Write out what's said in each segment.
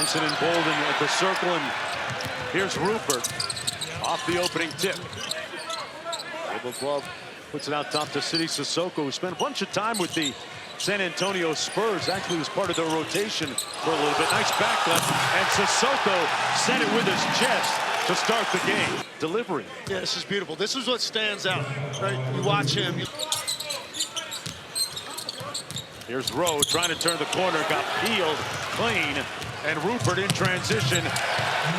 Henson and Bolden at the circle, and here's Rupert off the opening tip. Caleb Love puts it out top to Sidy Cissoko, who spent a bunch of time with the San Antonio Spurs. Actually was part of their rotation for a little bit. Nice back left, and Cissoko sent it with his chest to start the game. Delivery. Yeah, this is beautiful. This is what stands out, right? You watch him. Here's Rowe trying to turn the corner, got peeled clean, and Rupert in transition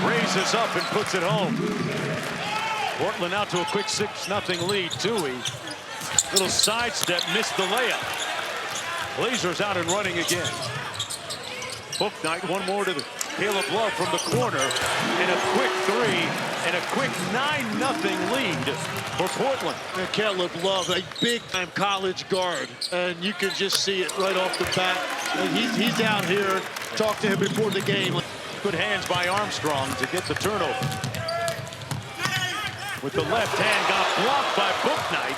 raises up and puts it home. Portland out to a quick 6-0 lead. Tui, little sidestep, missed the layup. Blazers out and running again. Bouknight, one more to the Caleb Love from the corner, and a quick three, and a quick 9-0 lead for Portland. And Caleb Love, a big-time college guard, and you can just see it right off the bat. And he's out here. Talk to him before the game. Good hands by Armstrong to get the turnover. With the left hand, got blocked by Bouknight.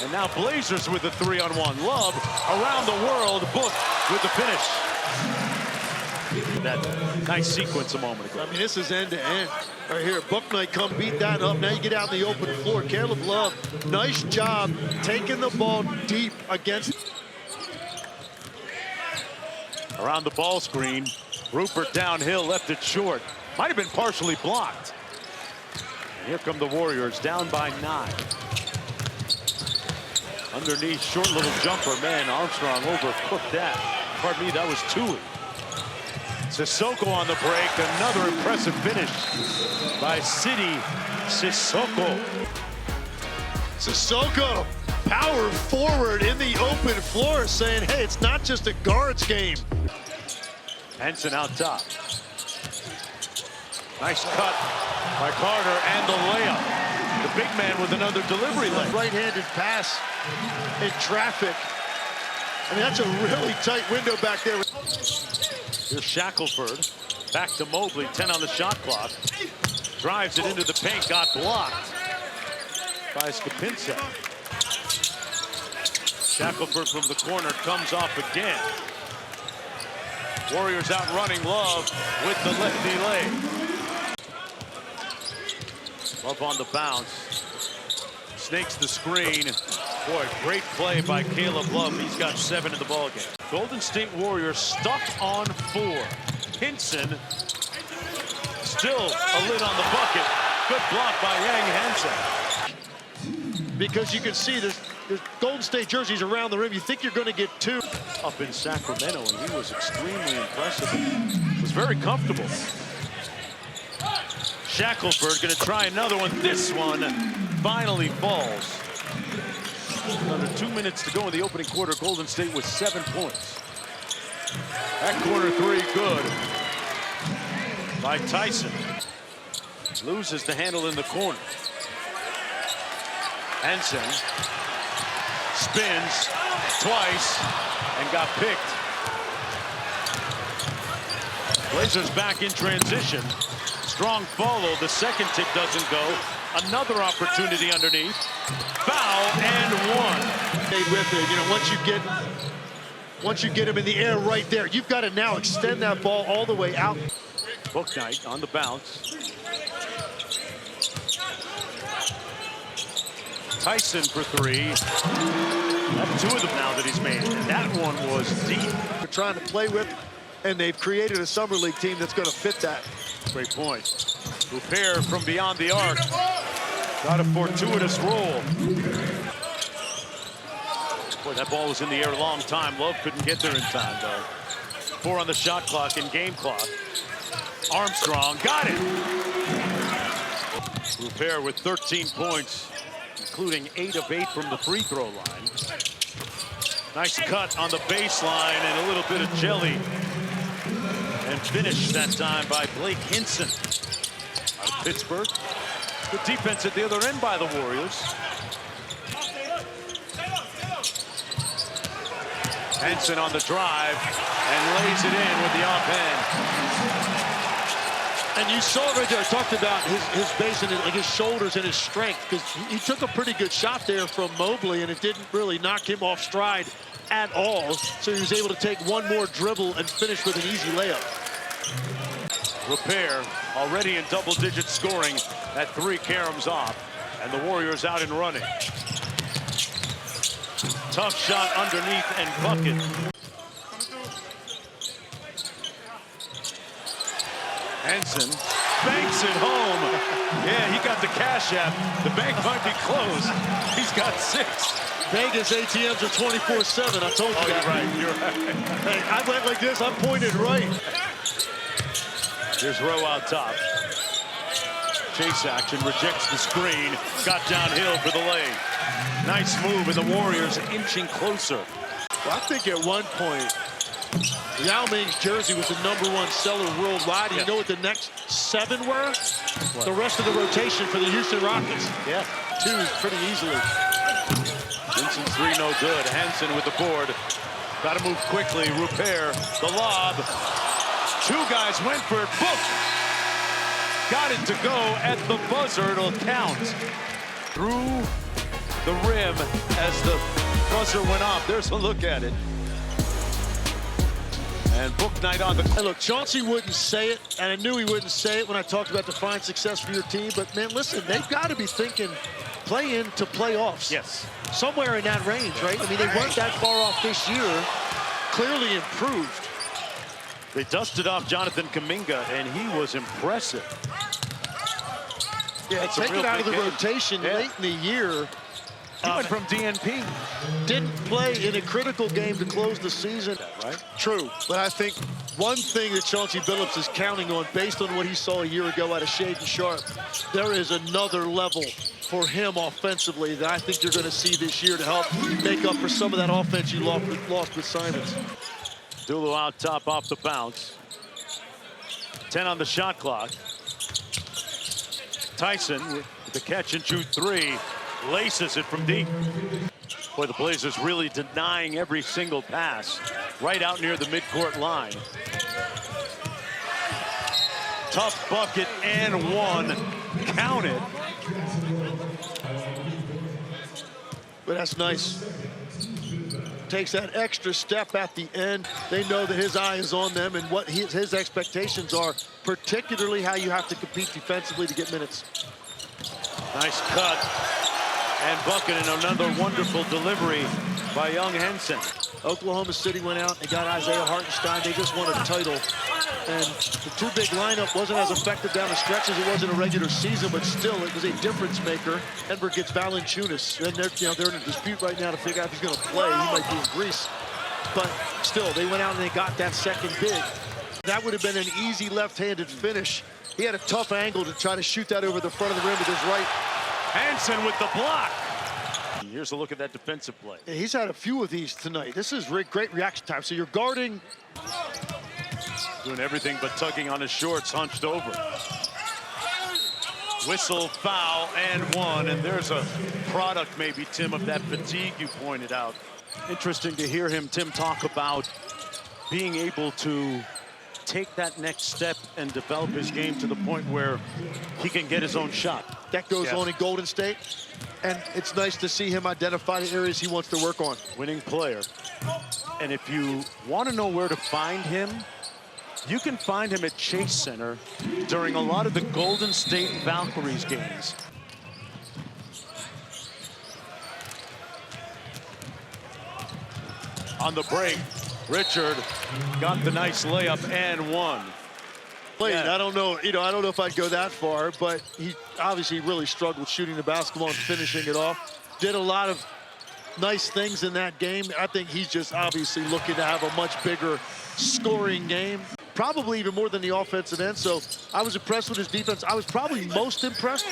And now Blazers with the 3-on-1. Love around the world, Book with the finish. That nice sequence a moment ago. I mean, this is end-to-end right here. Bouknight come beat that up. Now you get out in the open floor. Caleb Love, nice job taking the ball deep against. Around the ball screen, Rupert downhill, left it short. Might have been partially blocked. And here come the Warriors, down by 9. Underneath, short little jumper. Man, Armstrong overcooked that. Pardon me, that was Tui. Cissoko on the break. Another impressive finish by Sidy Cissoko. Cissoko, power forward in the open floor, saying, hey, it's not just a guards game. Henson out top. Nice cut by Carter and the layup. The big man with another delivery lane. Right-handed pass in traffic. I mean, that's a really tight window back there. Here's Shackelford. Back to Mobley, 10 on the shot clock. Drives it into the paint, got blocked by Skapinski. Shackelford from the corner comes off again. Warriors out running. Love with the lefty leg. Love on the bounce. Snakes the screen. Boy, great play by Caleb Love. He's got 7 in the ballgame. Golden State Warriors stuck on 4. Hinson still a lid on the bucket. Good block by Yang Henson. Because you can see there's Golden State jerseys around the rim. You think you're going to get 2. Up in Sacramento, and he was extremely impressive. Was very comfortable. Shackelford going to try another one. This one finally falls. Under 2 minutes to go in the opening quarter. Golden State with 7 points. That corner 3, good by Tyson. Loses the handle in the corner. Henson spins twice and got picked. Blazers back in transition. Strong follow. The second tick doesn't go. Another opportunity underneath. Foul and 1. Stayed with it. You know, once you get him in the air right there, you've got to now extend that ball all the way out. Bouknight on the bounce. Tyson for 3. That's 2 of them now that he's made. And that one was deep. They're trying to play with, and they've created a summer league team that's going to fit that. Great point. Rupert from beyond the arc. Got a fortuitous roll. Boy, that ball was in the air a long time. Love couldn't get there in time, though. 4 on the shot clock and game clock. Armstrong got it. Rupert with 13 points, including 8 of 8 from the free throw line. Nice cut on the baseline and a little bit of jelly. And finished that time by Blake Hinson out of Pittsburgh. Good defense at the other end by the Warriors. Henson on the drive and lays it in with the offhand. And you saw right there, I talked about his base and like his shoulders and his strength, because he took a pretty good shot there from Mobley, and it didn't really knock him off stride at all. So he was able to take one more dribble and finish with an easy layup. Repair already in double-digit scoring at 3 caroms off, and the Warriors out and running. Tough shot underneath and bucket. Henson banks it home. Yeah, he got the cash app. The bank might be closed. He's got 6. Vegas ATMs are 24/7. I told you Oh, that. you're right. You're right. Hey, I went like this. I'm pointed right. Here's Rowe out top. Chase action, rejects the screen. Got downhill for the lay. Nice move, and the Warriors inching closer. Well, I think at one point, Yao Ming's jersey was the #1 seller worldwide. And you know what the next 7 were? What? The rest of the rotation for the Houston Rockets. Yeah. 2 pretty easily. Vincent's 3 no good. Henson with the board. Got to move quickly. Repair the lob. 2 guys went for it. Book. Got it to go at the buzzer. It'll count. Through the rim as the buzzer went off. There's a look at it. And Book Knight on the... Hey, look, Chauncey wouldn't say it, and I knew he wouldn't say it when I talked about define success for your team. But, man, listen, they've got to be thinking play-in to playoffs. Yes. Somewhere in that range, right? I mean, they weren't that far off this year. Clearly improved. They dusted off Jonathan Kuminga, and he was impressive. Yeah, That's a take real it out of the big game. rotation Yeah. late in the year. He went from DNP. Didn't play in a critical game to close the season. Right. True, but I think one thing that Chauncey Billups is counting on, based on what he saw a year ago out of Shaedon Sharpe, there is another level for him offensively that I think you're going to see this year to help make up for some of that offense you lost with Simons. Dulu out top off the bounce. 10 on the shot clock. Tyson with the catch and shoot 3. Laces it from deep. Boy, the Blazers really denying every single pass right out near the midcourt line. Tough bucket and 1. Count it. But that's nice. Takes that extra step at the end. They know that his eye is on them and what his expectations are, particularly how you have to compete defensively to get minutes. Nice cut and bucket, and another wonderful delivery by young Henson. Oklahoma City went out and got Isaiah Hartenstein. They just won a title. And the 2 big lineup wasn't as effective down the stretch as it was in a regular season, but still it was a difference maker. Denver gets Valanciunas, and they're in a dispute right now to figure out if he's going to play. He might be in Greece. But still, they went out and they got that second big. That would have been an easy left-handed finish. He had a tough angle to try to shoot that over the front of the rim with his right. Henson with the block. Here's a look at that defensive play. Yeah, he's had a few of these tonight. This is great reaction time. So you're guarding. Doing everything but tugging on his shorts, hunched over. Whistle, foul, and 1. And there's a product, maybe, Tim, of that fatigue you pointed out. Interesting to hear him, Tim, talk about being able to take that next step and develop his game to the point where he can get his own shot. That goes on in Golden State. And it's nice to see him identify the areas he wants to work on. Winning player. And if you want to know where to find him, you can find him at Chase Center during a lot of the Golden State Valkyries games. On the break, Richard got the nice layup and 1. Yeah. I don't know, I don't know if I'd go that far, but he obviously really struggled shooting the basketball and finishing it off. Did a lot of nice things in that game. I think he's just obviously looking to have a much bigger scoring game, probably even more than the offensive end. So I was impressed with his defense. I was probably most impressed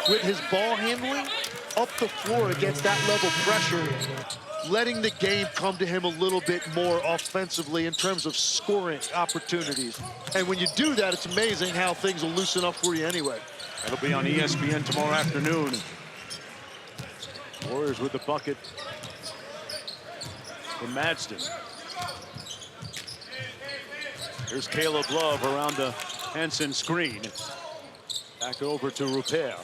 with his ball handling up the floor against that level pressure, letting the game come to him a little bit more offensively in terms of scoring opportunities. And when you do that, it's amazing how things will loosen up for you anyway. It'll be on ESPN tomorrow afternoon. Warriors with the bucket from Madsen. Here's Caleb Love around the Henson screen. Back over to Rupert.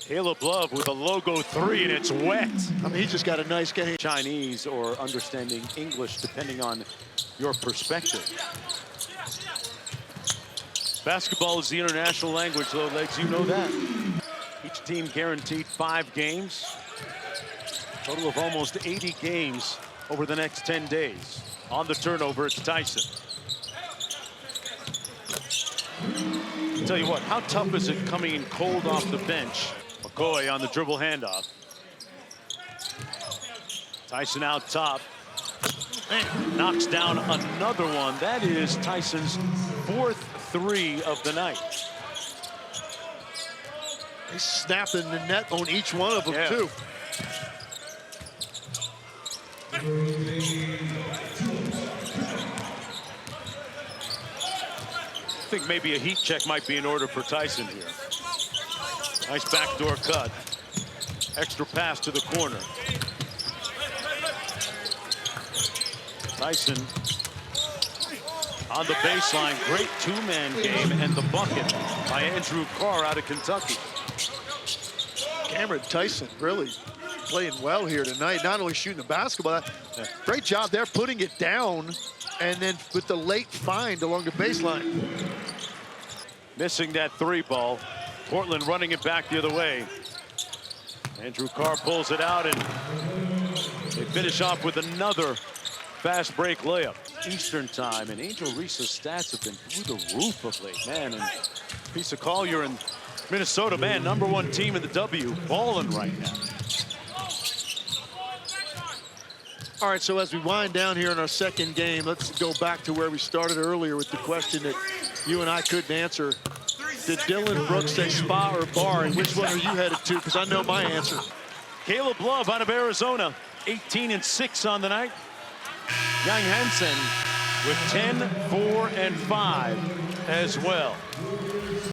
Caleb Love with a logo 3, and it's wet. I mean, he just got a nice game. Chinese or understanding English, depending on your perspective. Basketball is the international language, though, Legs. You know that. Each team guaranteed 5 games. Total of almost 80 games over the next 10 days. On the turnover, it's Tyson. Tell you what, how tough is it coming in cold off the bench? McCoy on the dribble handoff. Tyson out top. Man, knocks down another one. That is Tyson's 4th 3 of the night. He's snapping the net on each one of them, too. I think maybe a heat check might be in order for Tyson here. Nice backdoor cut. Extra pass to the corner. Tyson on the baseline. Great 2-man game, and the bucket by Andrew Carr out of Kentucky. Cameron Tyson really playing well here tonight. Not only shooting the basketball, great job there putting it down, and then with the late find along the baseline. Missing that 3 ball. Portland running it back the other way. Andrew Carr pulls it out, and they finish off with another fast break layup. Eastern time, and Angel Reese's stats have been through the roof of late, man. And Lisa Collier and Minnesota, man, #1 team in the W, balling right now. All right, so as we wind down here in our second game, let's go back to where we started earlier with the question that you and I couldn't answer. Did Dylan Brooks say spa or bar, and which one are you headed to? Because I know my answer. Caleb Love out of Arizona, 18 and 6 on the night. Young Hansen with 10, 4, and 5 as well.